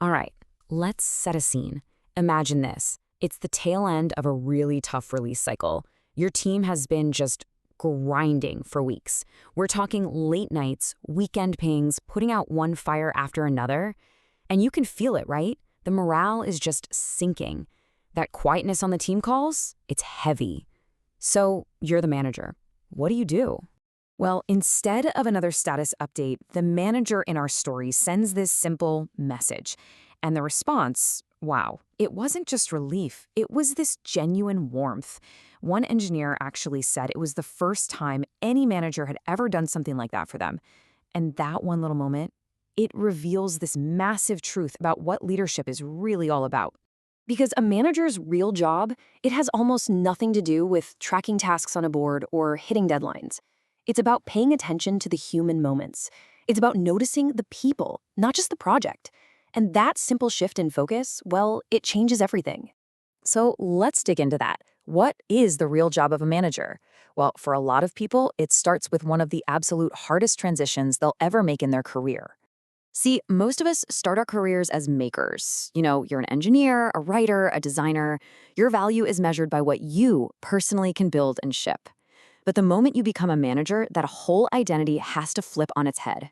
All right, let's set a scene. Imagine this. It's the tail end of a really tough release cycle. Your team has been just grinding for weeks. We're talking late nights, weekend pings, putting out one fire after another. And you can feel it, right? The morale is just sinking. That quietness on the team calls, it's heavy. So you're the manager. What do? Well, instead of another status update, the manager in our story sends this simple message. And the response, wow, it wasn't just relief, it was this genuine warmth. One engineer actually said it was the first time any manager had ever done something like that for them. And that one little moment, it reveals this massive truth about what leadership is really all about. Because a manager's real job, it has almost nothing to do with tracking tasks on a board or hitting deadlines. It's about paying attention to the human moments. It's about noticing the people, not just the project. And that simple shift in focus, well, it changes everything. So let's dig into that. What is the real job of a manager? Well, for a lot of people, it starts with one of the absolute hardest transitions they'll ever make in their career. See, most of us start our careers as makers. You're an engineer, a writer, a designer. Your value is measured by what you personally can build and ship. But the moment you become a manager, that whole identity has to flip on its head.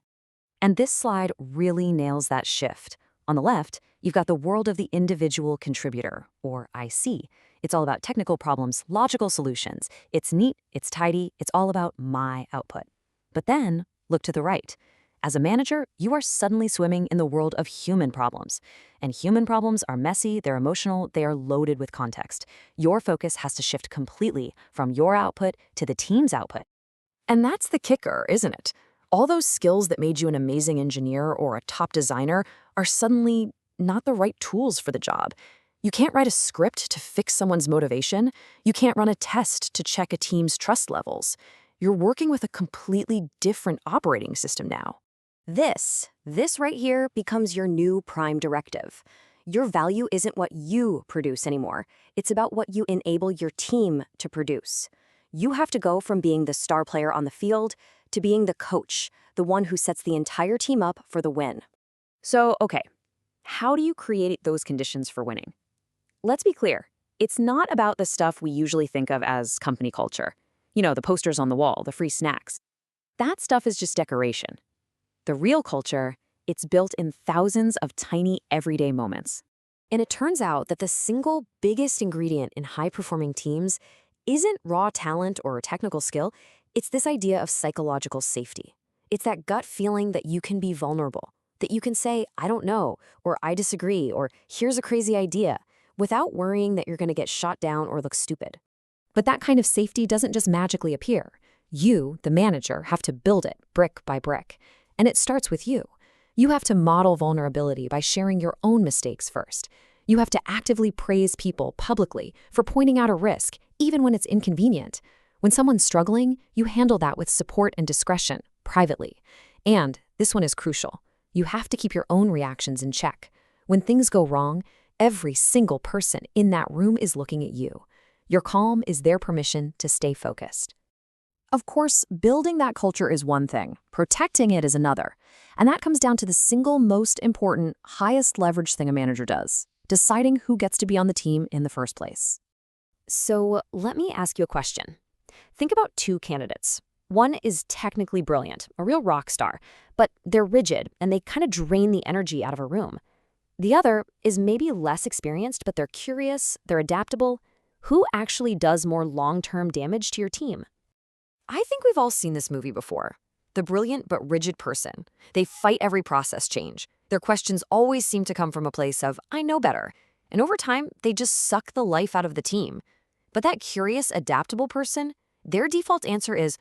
And this slide really nails that shift. On the left, you've got the world of the individual contributor, or IC. It's all about technical problems, logical solutions. It's neat, it's tidy, it's all about my output. But then, look to the right. As a manager, you are suddenly swimming in the world of human problems. And human problems are messy, they're emotional, they are loaded with context. Your focus has to shift completely from your output to the team's output. And that's the kicker, isn't it? All those skills that made you an amazing engineer or a top designer are suddenly not the right tools for the job. You can't write a script to fix someone's motivation. You can't run a test to check a team's trust levels. You're working with a completely different operating system now. This right here becomes your new prime directive. Your value isn't what you produce anymore. It's about what you enable your team to produce. You have to go from being the star player on the field to being the coach, the one who sets the entire team up for the win. So, okay, how do you create those conditions for winning? Let's be clear. It's not about the stuff we usually think of as company culture. The posters on the wall, the free snacks. That stuff is just decoration. The real culture, it's built in thousands of tiny everyday moments. And it turns out that the single biggest ingredient in high-performing teams isn't raw talent or technical skill, it's this idea of psychological safety. It's that gut feeling that you can be vulnerable, that you can say, I don't know, or I disagree, or here's a crazy idea, without worrying that you're going to get shot down or look stupid. But that kind of safety doesn't just magically appear. You, the manager, have to build it brick by brick. And it starts with you. You have to model vulnerability by sharing your own mistakes first. You have to actively praise people publicly for pointing out a risk, even when it's inconvenient. When someone's struggling, you handle that with support and discretion, privately. And this one is crucial. You have to keep your own reactions in check. When things go wrong, every single person in that room is looking at you. Your calm is their permission to stay focused. Of course, building that culture is one thing, protecting it is another. And that comes down to the single most important, highest leverage thing a manager does, deciding who gets to be on the team in the first place. So let me ask you a question. Think about two candidates. One is technically brilliant, a real rock star, but they're rigid and they kind of drain the energy out of a room. The other is maybe less experienced, but they're curious, they're adaptable. Who actually does more long-term damage to your team? I think we've all seen this movie before. The brilliant but rigid person. They fight every process change. Their questions always seem to come from a place of, I know better. And over time, they just suck the life out of the team. But that curious, adaptable person, their default answer is,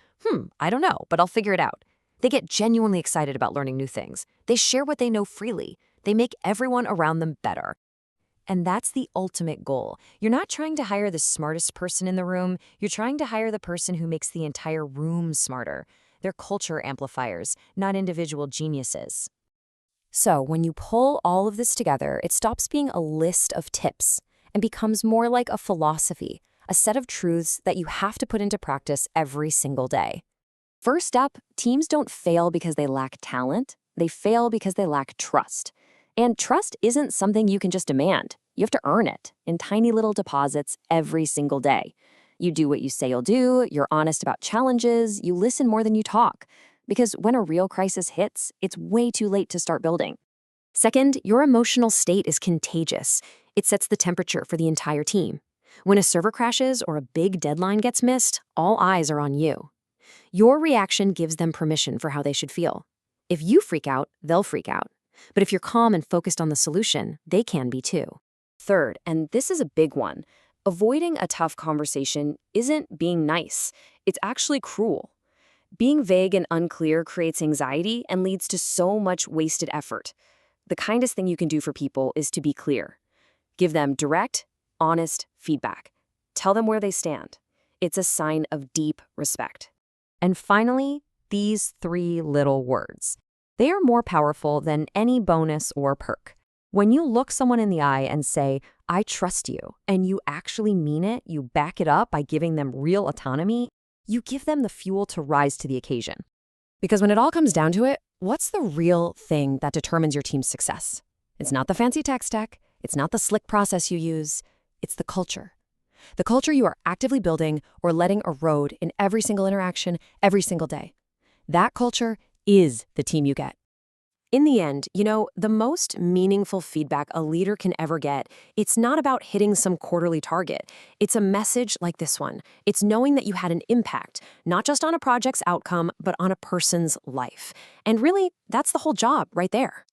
I don't know, but I'll figure it out. They get genuinely excited about learning new things. They share what they know freely. They make everyone around them better. And that's the ultimate goal. You're not trying to hire the smartest person in the room. You're trying to hire the person who makes the entire room smarter. They're culture amplifiers, not individual geniuses. So when you pull all of this together, it stops being a list of tips and becomes more like a philosophy, a set of truths that you have to put into practice every single day. First up, teams don't fail because they lack talent. They fail because they lack trust. And trust isn't something you can just demand. You have to earn it in tiny little deposits every single day. You do what you say you'll do, you're honest about challenges, you listen more than you talk. Because when a real crisis hits, it's way too late to start building. Second, your emotional state is contagious. It sets the temperature for the entire team. When a server crashes or a big deadline gets missed, all eyes are on you. Your reaction gives them permission for how they should feel. If you freak out, they'll freak out. But if you're calm and focused on the solution, they can be too. Third, and this is a big one, avoiding a tough conversation isn't being nice. It's actually cruel. Being vague and unclear creates anxiety and leads to so much wasted effort. The kindest thing you can do for people is to be clear. Give them direct, honest feedback. Tell them where they stand. It's a sign of deep respect. And finally, these 3 little words. They are more powerful than any bonus or perk. When you look someone in the eye and say, "I trust you," and you actually mean it, you back it up by giving them real autonomy, you give them the fuel to rise to the occasion. Because when it all comes down to it, what's the real thing that determines your team's success? It's not the fancy tech stack. It's not the slick process you use. It's the culture. The culture you are actively building or letting erode in every single interaction, every single day. That culture is the team you get. In the end, the most meaningful feedback a leader can ever get, it's not about hitting some quarterly target. It's a message like this one. It's knowing that you had an impact, not just on a project's outcome, but on a person's life. And really, that's the whole job right there.